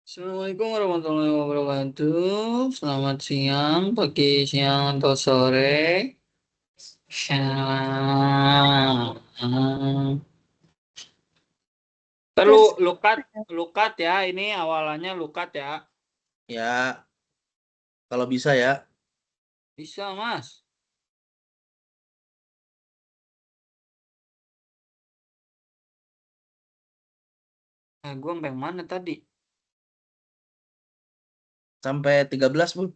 Assalamualaikum warahmatullahi wabarakatuh. Selamat siang, pagi, siang, atau sore. Shalom. Perlu Terus lukat ya. Ini awalannya lukat ya. Ya, kalau bisa ya. Bisa, Mas. Gue sampai mana tadi? Sampai 13, Bu.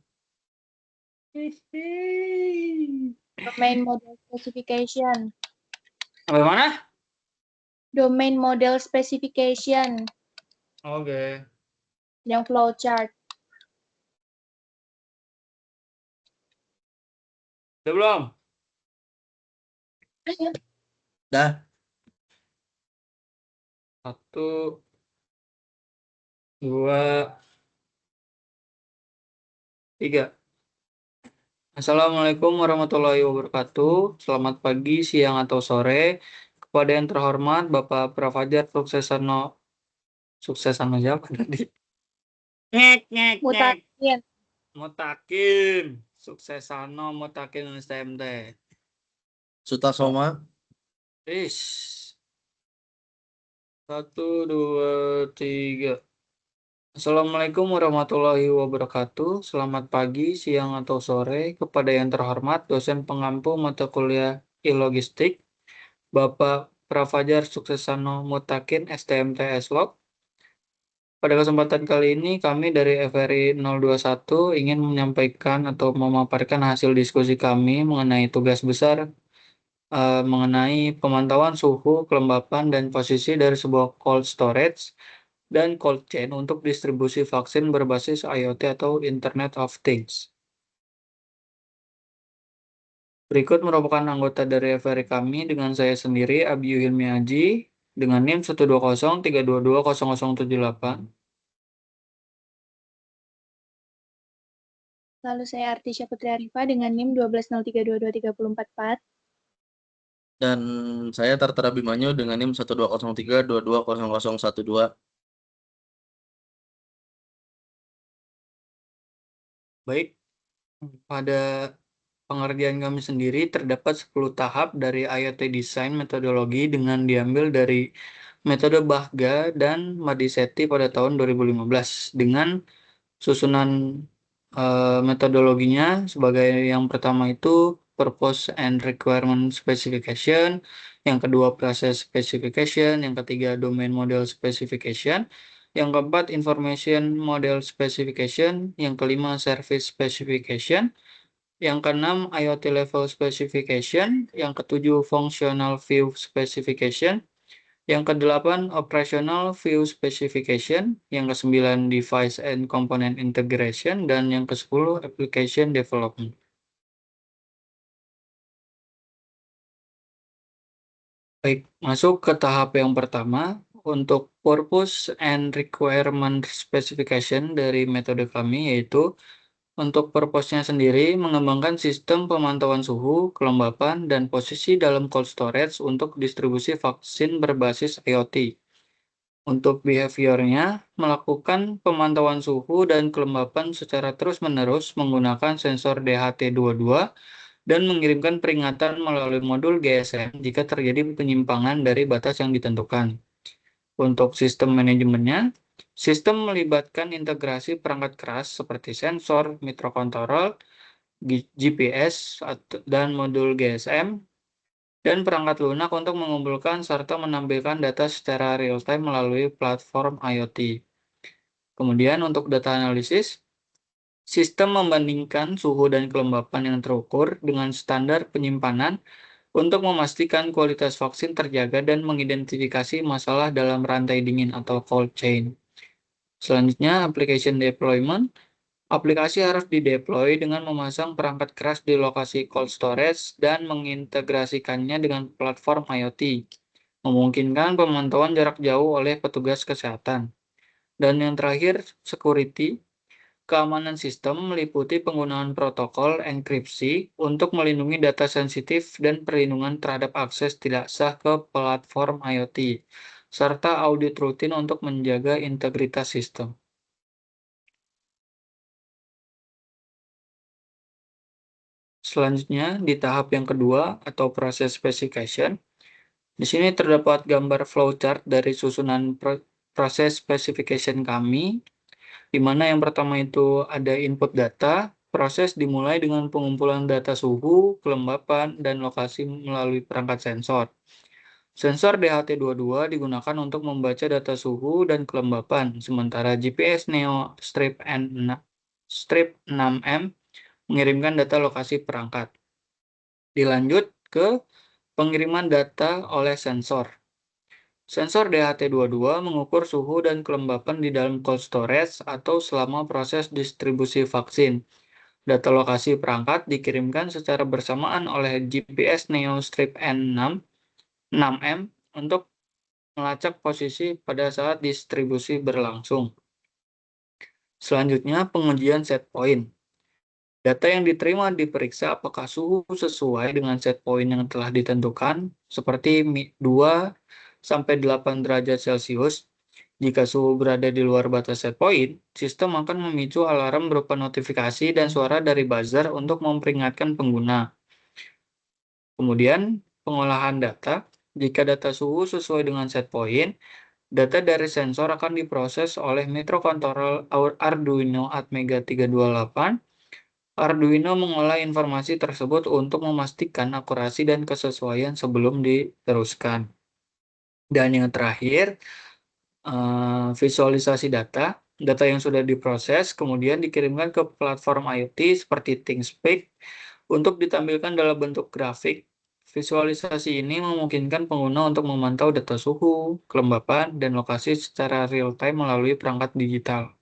domain model specification. Sampai mana? Domain model specification Oke. yang flowchart. Udah belum? Dah. 1, 2, 3. Assalamualaikum warahmatullahi wabarakatuh. Selamat pagi, siang, atau sore. Kepada yang terhormat Bapak Prafajar Suksesano siapa tadi? Mutakin. Mutakin. Suksesano Mutakin STMT. Sutasoma. Ish. 1, 2, 3. Assalamualaikum warahmatullahi wabarakatuh. Selamat pagi, siang, atau sore. Kepada yang terhormat dosen pengampu mata kuliah I-Logistik, Bapak Prafajar Suksesano Mutakin STMT Eslog. Pada kesempatan kali ini kami dari FRI 021 ingin menyampaikan atau memaparkan hasil diskusi kami mengenai tugas besar mengenai pemantauan suhu, kelembapan, dan posisi dari sebuah cold storage dan cold chain untuk distribusi vaksin berbasis IoT atau Internet of Things. Berikut merupakan anggota dari FRI kami dengan saya sendiri, Abiyu Hilmi Aji, dengan NIM 12032220078. Lalu saya Artisya Putri Arifa dengan NIM 120322324. Dan saya Tartara Bimanyu dengan NIM 1203220012. Baik, pada pengerjaan kami sendiri terdapat 10 tahap dari IoT Design metodologi dengan diambil dari metode Bahga dan Madiseti pada tahun 2015 dengan susunan metodologinya sebagai yang pertama itu Purpose and Requirement Specification, yang kedua Process Specification, yang ketiga Domain Model Specification, yang keempat Information Model Specification, yang kelima Service Specification, yang keenam IoT Level Specification, yang ketujuh Functional View Specification, yang kedelapan Operational View Specification, yang kesembilan Device and Component Integration, dan yang kesepuluh Application Development. Baik, masuk ke tahap yang pertama untuk Purpose and Requirement Specification dari metode kami, yaitu untuk purpose-nya sendiri mengembangkan sistem pemantauan suhu, kelembapan, dan posisi dalam cold storage untuk distribusi vaksin berbasis IoT. Untuk behavior-nya, melakukan pemantauan suhu dan kelembapan secara terus-menerus menggunakan sensor DHT22 dan mengirimkan peringatan melalui modul GSM jika terjadi penyimpangan dari batas yang ditentukan. Untuk sistem manajemennya, sistem melibatkan integrasi perangkat keras seperti sensor, mikrokontrol, GPS, dan modul GSM, dan perangkat lunak untuk mengumpulkan serta menampilkan data secara real-time melalui platform IoT. Kemudian untuk data analisis, sistem membandingkan suhu dan kelembapan yang terukur dengan standar penyimpanan untuk memastikan kualitas vaksin terjaga dan mengidentifikasi masalah dalam rantai dingin atau cold chain. Selanjutnya, application deployment. Aplikasi harus dideploy dengan memasang perangkat keras di lokasi cold storage dan mengintegrasikannya dengan platform IoT, memungkinkan pemantauan jarak jauh oleh petugas kesehatan. Dan yang terakhir, security. Keamanan sistem meliputi penggunaan protokol enkripsi untuk melindungi data sensitif dan perlindungan terhadap akses tidak sah ke platform IoT, serta audit rutin untuk menjaga integritas sistem. Selanjutnya, di tahap yang kedua atau proses specification, di sini terdapat gambar flowchart dari susunan proses specification kami, di mana yang pertama itu ada input data. Proses dimulai dengan pengumpulan data suhu, kelembapan, dan lokasi melalui perangkat sensor. Sensor DHT22 digunakan untuk membaca data suhu dan kelembapan, sementara GPS Neo Strip 6M mengirimkan data lokasi perangkat. Dilanjut ke pengiriman data oleh sensor. Sensor DHT22 mengukur suhu dan kelembapan di dalam cold storage atau selama proses distribusi vaksin. Data lokasi perangkat dikirimkan secara bersamaan oleh GPS Neo Strip 6M untuk melacak posisi pada saat distribusi berlangsung. Selanjutnya, pengujian set point. Data yang diterima diperiksa apakah suhu sesuai dengan set point yang telah ditentukan, seperti 2-8 derajat Celcius. Jika suhu berada di luar batas set point, sistem akan memicu alarm berupa notifikasi dan suara dari buzzer untuk memperingatkan pengguna. Kemudian, pengolahan data. Jika data suhu sesuai dengan set point, data dari sensor akan diproses oleh microcontroller Arduino Atmega 328. Arduino mengolah informasi tersebut untuk memastikan akurasi dan kesesuaian sebelum diteruskan. Dan yang terakhir, visualisasi data. Data yang sudah diproses kemudian dikirimkan ke platform IoT seperti ThingSpeak untuk ditampilkan dalam bentuk grafik. Visualisasi ini memungkinkan pengguna untuk memantau data suhu, kelembapan, dan lokasi secara real-time melalui perangkat digital.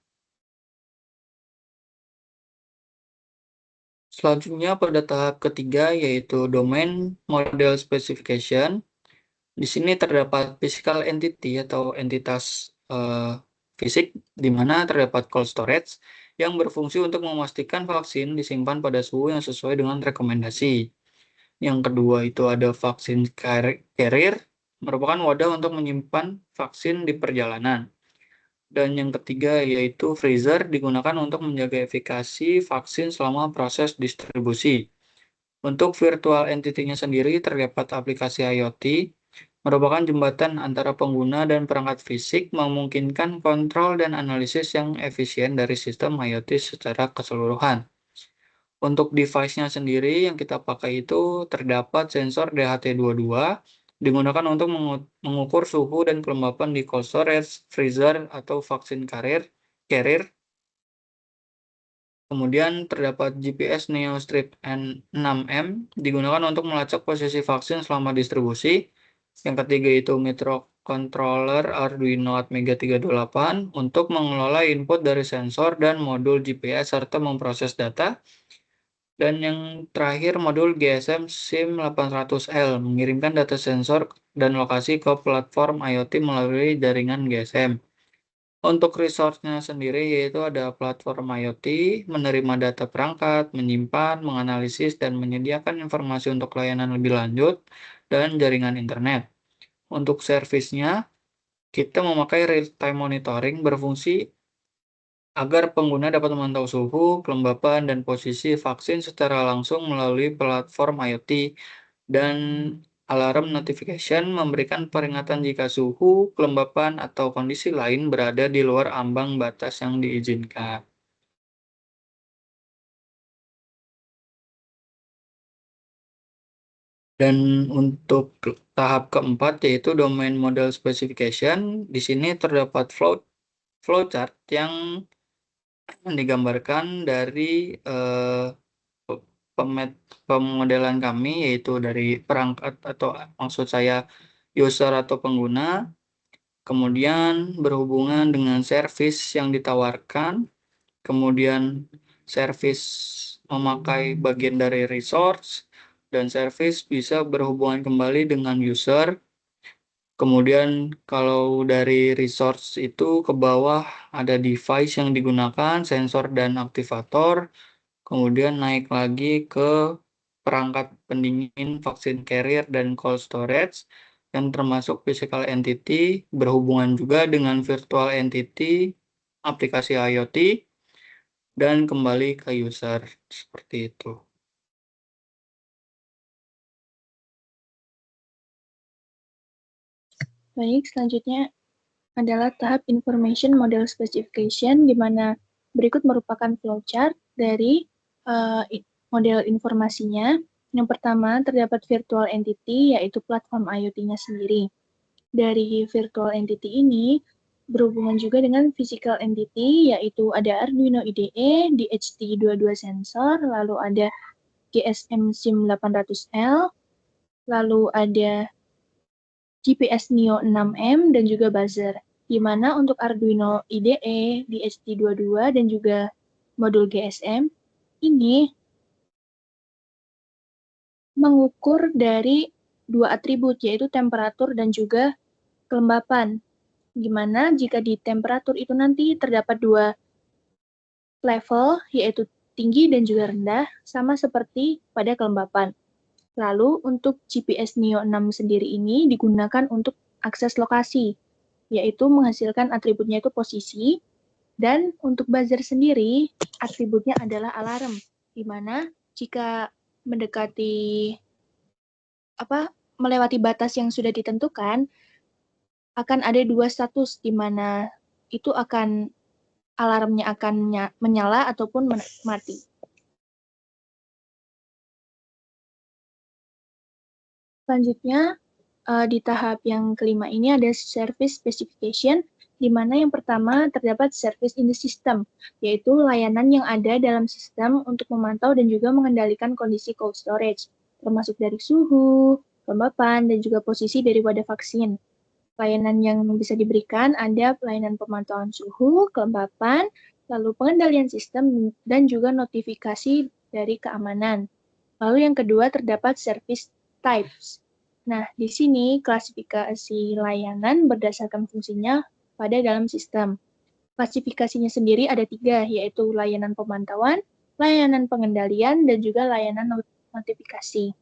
Selanjutnya pada tahap ketiga yaitu domain model specification. Di sini terdapat physical entity atau entitas fisik, di mana terdapat cold storage yang berfungsi untuk memastikan vaksin disimpan pada suhu yang sesuai dengan rekomendasi. Yang kedua itu ada vaksin carrier, merupakan wadah untuk menyimpan vaksin di perjalanan. Dan yang ketiga yaitu freezer, digunakan untuk menjaga efikasi vaksin selama proses distribusi. Untuk virtual entity-nya sendiri terdapat aplikasi IoT, merupakan jembatan antara pengguna dan perangkat fisik, memungkinkan kontrol dan analisis yang efisien dari sistem IoT secara keseluruhan. Untuk device-nya sendiri yang kita pakai itu terdapat sensor DHT22, digunakan untuk mengukur suhu dan kelembapan di cold storage, freezer, atau vaksin carrier. Kemudian terdapat GPS Neo Strip 6M, digunakan untuk melacak posisi vaksin selama distribusi. Yang ketiga itu microcontroller Arduino Atmega 328 untuk mengelola input dari sensor dan modul GPS serta memproses data. Dan yang terakhir modul GSM SIM800L mengirimkan data sensor dan lokasi ke platform IoT melalui jaringan GSM. Untuk resource-nya sendiri yaitu ada platform IoT, menerima data perangkat, menyimpan, menganalisis, dan menyediakan informasi untuk layanan lebih lanjut, dan jaringan internet. Untuk servisnya, kita memakai real-time monitoring berfungsi agar pengguna dapat memantau suhu, kelembapan, dan posisi vaksin secara langsung melalui platform IoT, dan alarm notification memberikan peringatan jika suhu, kelembapan, atau kondisi lain berada di luar ambang batas yang diizinkan. Dan untuk tahap keempat yaitu domain model specification, di sini terdapat flowchart yang digambarkan dari pemodelan kami, yaitu dari perangkat atau maksud saya user atau pengguna, kemudian berhubungan dengan service yang ditawarkan, kemudian service memakai bagian dari resource, dan service bisa berhubungan kembali dengan user. Kemudian kalau dari resource itu ke bawah ada device yang digunakan, sensor dan aktivator, kemudian naik lagi ke perangkat pendingin, vaksin carrier, dan cold storage, yang termasuk physical entity, berhubungan juga dengan virtual entity, aplikasi IoT, dan kembali ke user, seperti itu. Baik, selanjutnya adalah tahap Information Model Specification, di mana berikut merupakan flowchart dari model informasinya. Yang pertama, terdapat virtual entity, yaitu platform IoT-nya sendiri. Dari virtual entity ini, berhubungan juga dengan physical entity, yaitu ada Arduino IDE, DHT22 sensor, lalu ada GSM SIM800L, lalu ada GPS Neo 6M, dan juga buzzer. Di mana untuk Arduino IDE, DHT22, dan juga modul GSM, ini mengukur dari dua atribut, yaitu temperatur dan juga kelembapan. Gimana jika di temperatur itu nanti terdapat dua level, yaitu tinggi dan juga rendah, sama seperti pada kelembapan. Lalu untuk GPS Neo 6 sendiri ini digunakan untuk akses lokasi, yaitu menghasilkan atributnya itu posisi, dan untuk buzzer sendiri atributnya adalah alarm, di mana jika mendekati melewati batas yang sudah ditentukan, akan ada dua status, di mana itu akan alarmnya akan menyala ataupun mati. Selanjutnya, di tahap yang kelima ini ada service specification, di mana yang pertama terdapat service in the system, yaitu layanan yang ada dalam sistem untuk memantau dan juga mengendalikan kondisi cold storage, termasuk dari suhu, kelembapan, dan juga posisi dari wadah vaksin. Layanan yang bisa diberikan ada pelayanan pemantauan suhu, kelembapan, lalu pengendalian sistem, dan juga notifikasi dari keamanan. Lalu yang kedua terdapat service types. Nah, di sini klasifikasi layanan berdasarkan fungsinya pada dalam sistem. Klasifikasinya sendiri ada 3, yaitu layanan pemantauan, layanan pengendalian, dan juga layanan notifikasi.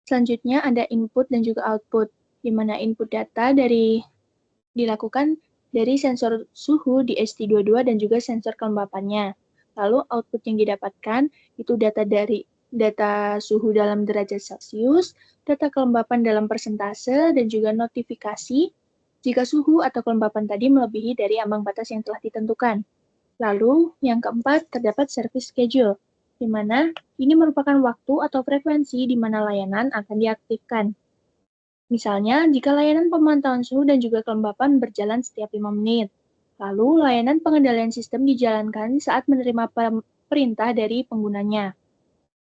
Selanjutnya ada input dan juga output, di mana input data dilakukan dari sensor suhu di DHT22 dan juga sensor kelembapannya. Lalu output yang didapatkan itu data suhu dalam derajat Celcius, data kelembapan dalam persentase, dan juga notifikasi jika suhu atau kelembapan tadi melebihi dari ambang batas yang telah ditentukan. Lalu yang keempat terdapat service schedule, di mana ini merupakan waktu atau frekuensi di mana layanan akan diaktifkan. Misalnya, jika layanan pemantauan suhu dan juga kelembapan berjalan setiap 5 menit. Lalu, layanan pengendalian sistem dijalankan saat menerima perintah dari penggunanya.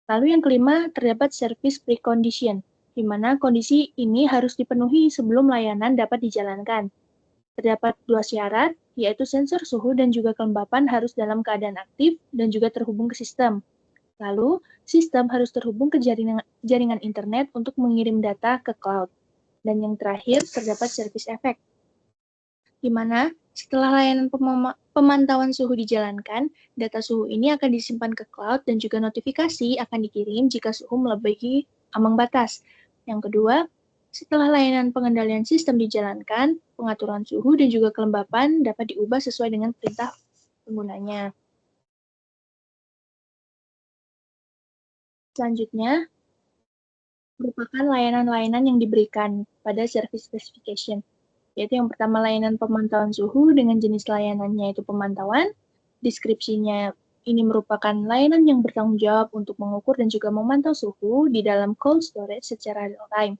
Lalu yang kelima, terdapat service precondition, di mana kondisi ini harus dipenuhi sebelum layanan dapat dijalankan. Terdapat 2 syarat, yaitu sensor suhu dan juga kelembapan harus dalam keadaan aktif dan juga terhubung ke sistem. Lalu, sistem harus terhubung ke jaringan internet untuk mengirim data ke cloud. Dan yang terakhir, terdapat service effect, di mana setelah layanan pemantauan suhu dijalankan, data suhu ini akan disimpan ke cloud dan juga notifikasi akan dikirim jika suhu melebihi ambang batas. Yang kedua, setelah layanan pengendalian sistem dijalankan, pengaturan suhu dan juga kelembapan dapat diubah sesuai dengan perintah penggunanya. Selanjutnya, merupakan layanan-layanan yang diberikan pada service specification, yaitu yang pertama layanan pemantauan suhu dengan jenis layanannya itu pemantauan. Deskripsinya ini merupakan layanan yang bertanggung jawab untuk mengukur dan juga memantau suhu di dalam cold storage secara real time.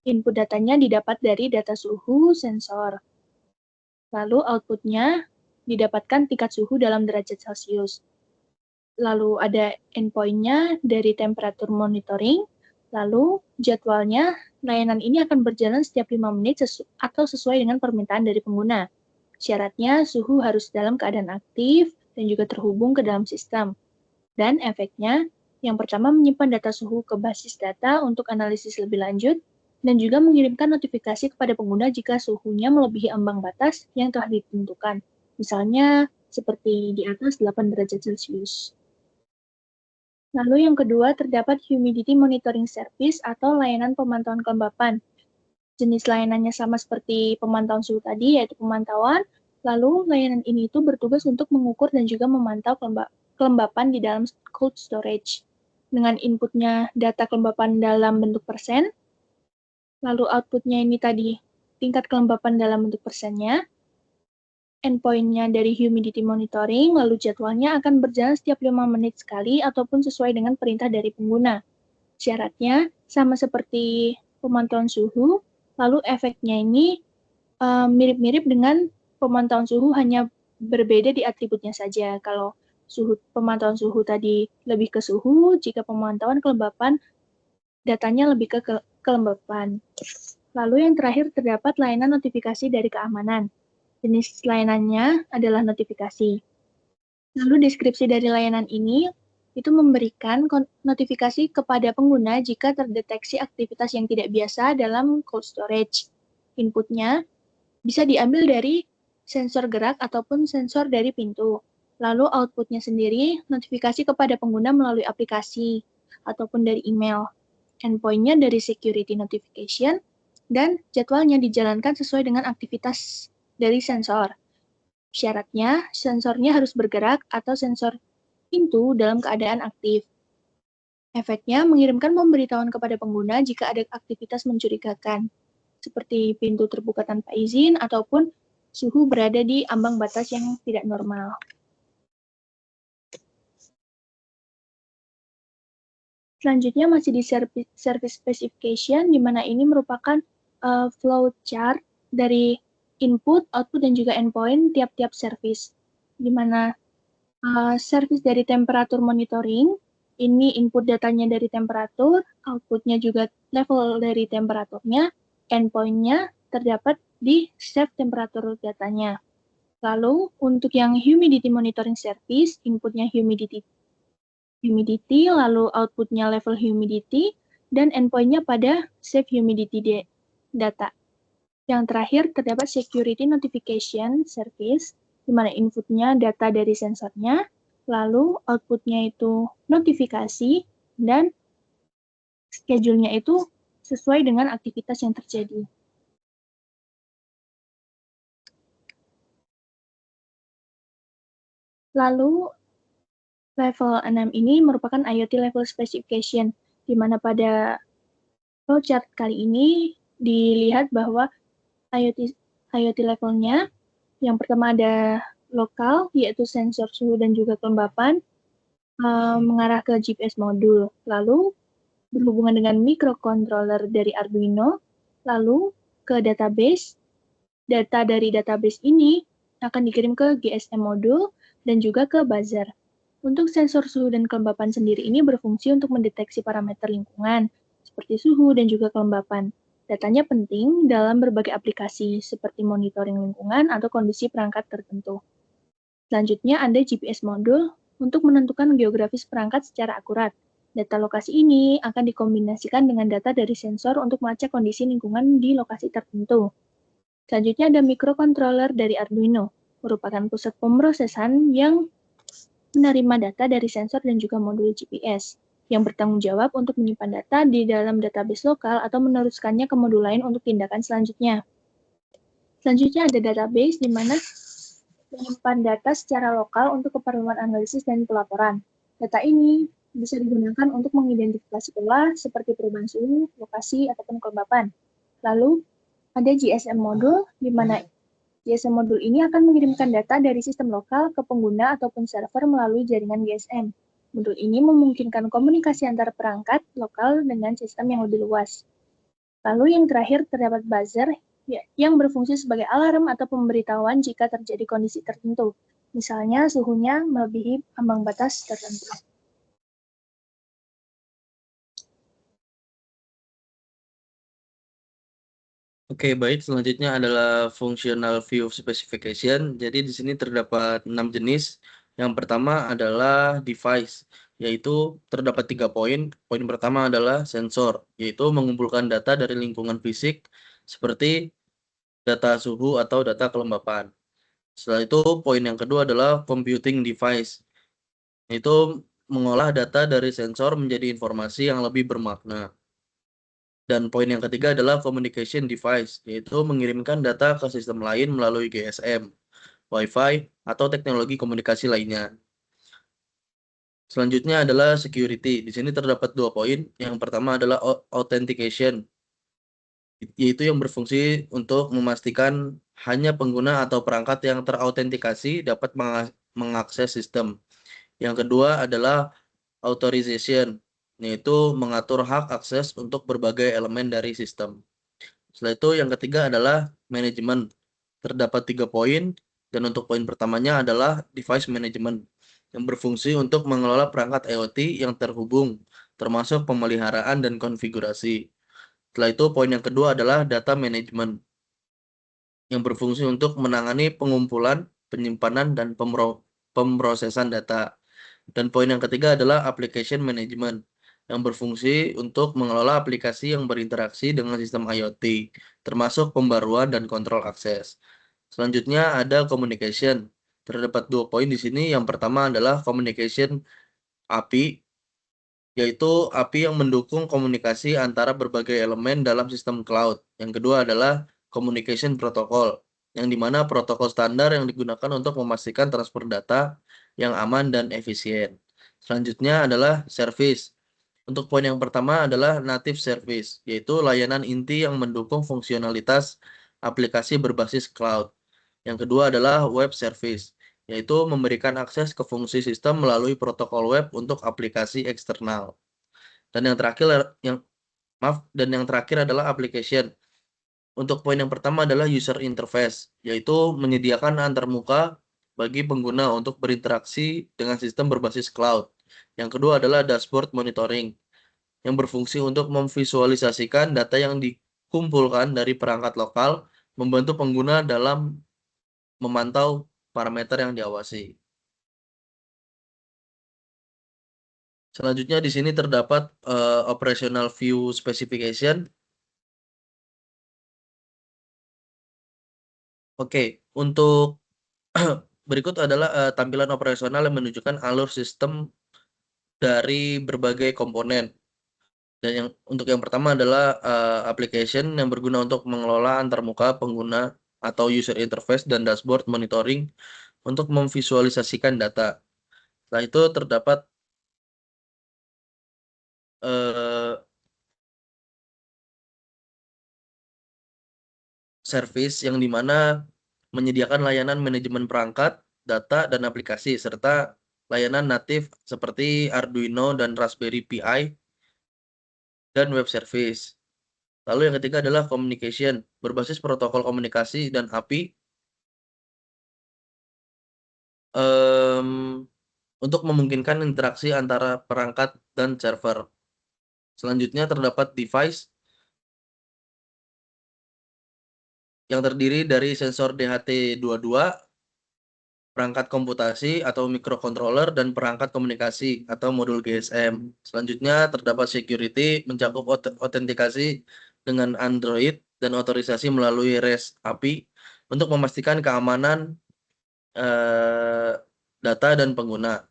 Input datanya didapat dari data suhu sensor. Lalu outputnya didapatkan tingkat suhu dalam derajat Celcius. Lalu ada endpoint-nya dari temperatur monitoring. Lalu jadwalnya, layanan ini akan berjalan setiap 5 menit atau sesuai dengan permintaan dari pengguna. Syaratnya suhu harus dalam keadaan aktif dan juga terhubung ke dalam sistem. Dan efeknya, yang pertama menyimpan data suhu ke basis data untuk analisis lebih lanjut, dan juga mengirimkan notifikasi kepada pengguna jika suhunya melebihi ambang batas yang telah ditentukan. Misalnya seperti di atas 8 derajat Celcius. Lalu yang kedua, terdapat humidity monitoring service atau layanan pemantauan kelembapan. Jenis layanannya sama seperti pemantauan suhu tadi, yaitu pemantauan. Lalu layanan ini itu bertugas untuk mengukur dan juga memantau kelembapan di dalam cold storage. Dengan inputnya data kelembapan dalam bentuk persen, lalu outputnya ini tadi tingkat kelembapan dalam bentuk persennya, endpoint-nya dari humidity monitoring, lalu jadwalnya akan berjalan setiap 5 menit sekali ataupun sesuai dengan perintah dari pengguna. Syaratnya sama seperti pemantauan suhu, lalu efeknya ini mirip-mirip dengan pemantauan suhu, hanya berbeda di atributnya saja. Kalau pemantauan suhu tadi lebih ke suhu, jika pemantauan kelembapan datanya lebih ke kelembapan. Lalu yang terakhir terdapat layanan notifikasi dari keamanan. Jenis layanannya adalah notifikasi. Lalu deskripsi dari layanan ini itu memberikan notifikasi kepada pengguna jika terdeteksi aktivitas yang tidak biasa dalam cold storage. Inputnya bisa diambil dari sensor gerak ataupun sensor dari pintu. Lalu outputnya sendiri notifikasi kepada pengguna melalui aplikasi ataupun dari email. Endpoint-nya dari security notification, dan jadwalnya dijalankan sesuai dengan aktivitas dari sensor. Syaratnya, sensornya harus bergerak atau sensor pintu dalam keadaan aktif. Efeknya mengirimkan pemberitahuan kepada pengguna jika ada aktivitas mencurigakan, seperti pintu terbuka tanpa izin ataupun suhu berada di ambang batas yang tidak normal. Selanjutnya masih di service specification, di mana ini merupakan flow chart dari input, output, dan juga endpoint tiap-tiap service, di mana service dari temperatur monitoring, ini input datanya dari temperatur, outputnya juga level dari temperaturnya, endpoint-nya terdapat di save temperatur datanya. Lalu untuk yang humidity monitoring service, inputnya humidity, lalu outputnya level humidity, dan endpoint-nya pada save humidity data. Yang terakhir terdapat security notification service, di mana inputnya data dari sensornya, lalu outputnya itu notifikasi, dan schedule-nya itu sesuai dengan aktivitas yang terjadi. Lalu level 6 ini merupakan IoT level specification, di mana pada flowchart kali ini dilihat bahwa IoT levelnya, yang pertama ada lokal, yaitu sensor suhu dan juga kelembapan, mengarah ke GPS modul, lalu berhubungan dengan microcontroller dari Arduino, lalu ke database. Data dari database ini akan dikirim ke GSM modul dan juga ke buzzer. Untuk sensor suhu dan kelembapan sendiri ini berfungsi untuk mendeteksi parameter lingkungan, seperti suhu dan juga kelembapan. Datanya penting dalam berbagai aplikasi, seperti monitoring lingkungan atau kondisi perangkat tertentu. Selanjutnya ada GPS modul untuk menentukan geografis perangkat secara akurat. Data lokasi ini akan dikombinasikan dengan data dari sensor untuk melacak kondisi lingkungan di lokasi tertentu. Selanjutnya ada microcontroller dari Arduino, merupakan pusat pemrosesan yang menerima data dari sensor dan juga modul GPS, yang bertanggung jawab untuk menyimpan data di dalam database lokal atau meneruskannya ke modul lain untuk tindakan selanjutnya. Selanjutnya ada database, di mana menyimpan data secara lokal untuk keperluan analisis dan pelaporan. Data ini bisa digunakan untuk mengidentifikasi pola seperti perubahan suhu, lokasi, ataupun kelembapan. Lalu ada GSM modul, di mana GSM modul ini akan mengirimkan data dari sistem lokal ke pengguna ataupun server melalui jaringan GSM. Modul ini memungkinkan komunikasi antar perangkat lokal dengan sistem yang lebih luas. Lalu yang terakhir terdapat buzzer, yang berfungsi sebagai alarm atau pemberitahuan jika terjadi kondisi tertentu. Misalnya suhunya melebihi ambang batas tertentu. Oke, baik. Selanjutnya adalah functional view specification. Jadi di sini terdapat 6 jenis. Yang pertama adalah device, yaitu terdapat 3 poin. Poin pertama adalah sensor, yaitu mengumpulkan data dari lingkungan fisik seperti data suhu atau data kelembapan. Setelah itu, poin yang kedua adalah computing device, yaitu mengolah data dari sensor menjadi informasi yang lebih bermakna. Dan poin yang ketiga adalah communication device, yaitu mengirimkan data ke sistem lain melalui GSM, Wi-Fi, atau teknologi komunikasi lainnya. Selanjutnya adalah security. Di sini terdapat 2 poin. Yang pertama adalah authentication, yaitu yang berfungsi untuk memastikan hanya pengguna atau perangkat yang terautentikasi dapat mengakses sistem. Yang kedua adalah authorization, yaitu mengatur hak akses untuk berbagai elemen dari sistem. Setelah itu yang ketiga adalah manajemen. Terdapat 3 poin, dan untuk poin pertamanya adalah device management, yang berfungsi untuk mengelola perangkat IoT yang terhubung, termasuk pemeliharaan dan konfigurasi. Setelah itu poin yang kedua adalah data management, yang berfungsi untuk menangani pengumpulan, penyimpanan, dan pemrosesan data. Dan poin yang ketiga adalah application management, yang berfungsi untuk mengelola aplikasi yang berinteraksi dengan sistem IoT, termasuk pembaruan dan kontrol akses. Selanjutnya ada communication. Terdapat 2 poin di sini. Yang pertama adalah communication API, yaitu API yang mendukung komunikasi antara berbagai elemen dalam sistem cloud. Yang kedua adalah communication protocol, yang dimana protokol standar yang digunakan untuk memastikan transfer data yang aman dan efisien. Selanjutnya adalah service. Untuk poin yang pertama adalah native service, yaitu layanan inti yang mendukung fungsionalitas aplikasi berbasis cloud. Yang kedua adalah web service, yaitu memberikan akses ke fungsi sistem melalui protokol web untuk aplikasi eksternal. Dan yang terakhir adalah application. Untuk poin yang pertama adalah user interface, yaitu menyediakan antarmuka bagi pengguna untuk berinteraksi dengan sistem berbasis cloud. Yang kedua adalah dashboard monitoring, yang berfungsi untuk memvisualisasikan data yang dikumpulkan dari perangkat lokal, membantu pengguna dalam memantau parameter yang diawasi. Selanjutnya di sini terdapat operational view specification. Oke, untuk berikut adalah tampilan operasional yang menunjukkan alur sistem dari berbagai komponen. Dan untuk yang pertama adalah application yang berguna untuk mengelola antarmuka pengguna atau user interface dan dashboard monitoring untuk memvisualisasikan data. Setelah itu terdapat service yang dimana menyediakan layanan manajemen perangkat, data, dan aplikasi, serta layanan natif seperti Arduino dan Raspberry Pi, dan web service. Lalu yang ketiga adalah communication, berbasis protokol komunikasi dan API untuk memungkinkan interaksi antara perangkat dan server. Selanjutnya terdapat device yang terdiri dari sensor DHT22, perangkat komputasi atau microcontroller, dan perangkat komunikasi atau modul GSM. Selanjutnya terdapat security, mencakup autentikasi dengan Android dan otorisasi melalui REST API untuk memastikan keamanan data dan pengguna.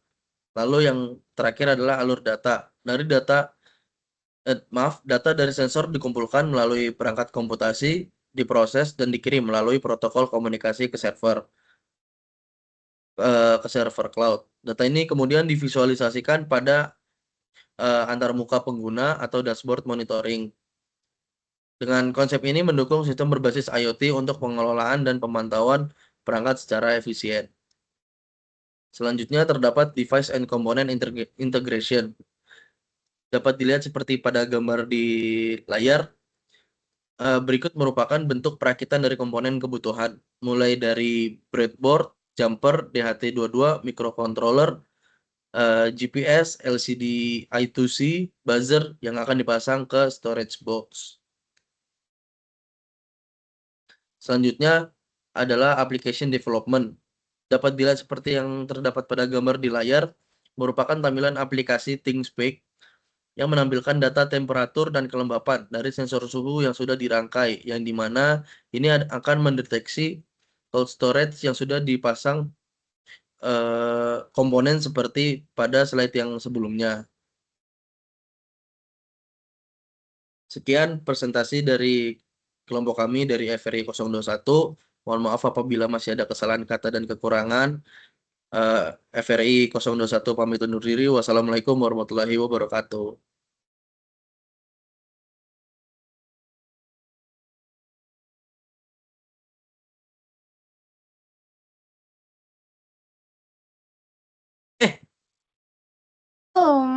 Lalu yang terakhir adalah alur data. Data dari sensor dikumpulkan melalui perangkat komputasi, diproses dan dikirim melalui protokol komunikasi ke server cloud. Data ini kemudian divisualisasikan pada antarmuka pengguna atau dashboard monitoring. Dengan konsep ini mendukung sistem berbasis IoT untuk pengelolaan dan pemantauan perangkat secara efisien. Selanjutnya terdapat device and component integration. Dapat dilihat seperti pada gambar di layar. Berikut merupakan bentuk perakitan dari komponen kebutuhan, mulai dari breadboard, jumper, DHT22, microcontroller, GPS, LCD I2C, buzzer yang akan dipasang ke storage box. Selanjutnya adalah application development. Dapat dilihat seperti yang terdapat pada gambar di layar, merupakan tampilan aplikasi ThingSpeak yang menampilkan data temperatur dan kelembapan dari sensor suhu yang sudah dirangkai, yang dimana ini akan mendeteksi cold storage yang sudah dipasang komponen seperti pada slide yang sebelumnya. Sekian presentasi dari kelompok kami dari FRI 021. Mohon maaf apabila masih ada kesalahan kata dan kekurangan. FRI 021 pamit undur diri. Wassalamualaikum warahmatullahi wabarakatuh.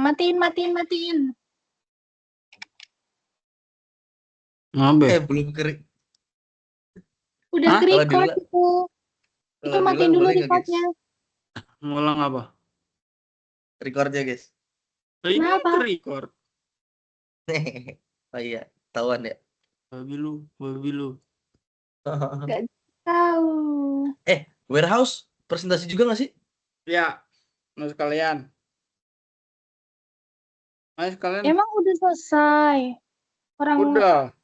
Matiin. Ngabe. Belum kering. Udah Hah? ke-record Kalau itu. Itu Kalau matiin diulang dulu boleh nggak, guys? recordnya. Ngulang apa? Recordnya, guys. Ini Kenapa? record. Oh iya, tahuan ya. Babi lu. Gak tahu. Warehouse presentasi juga nggak sih? Ya, mas kalian. Emang udah selesai. Orang Udah.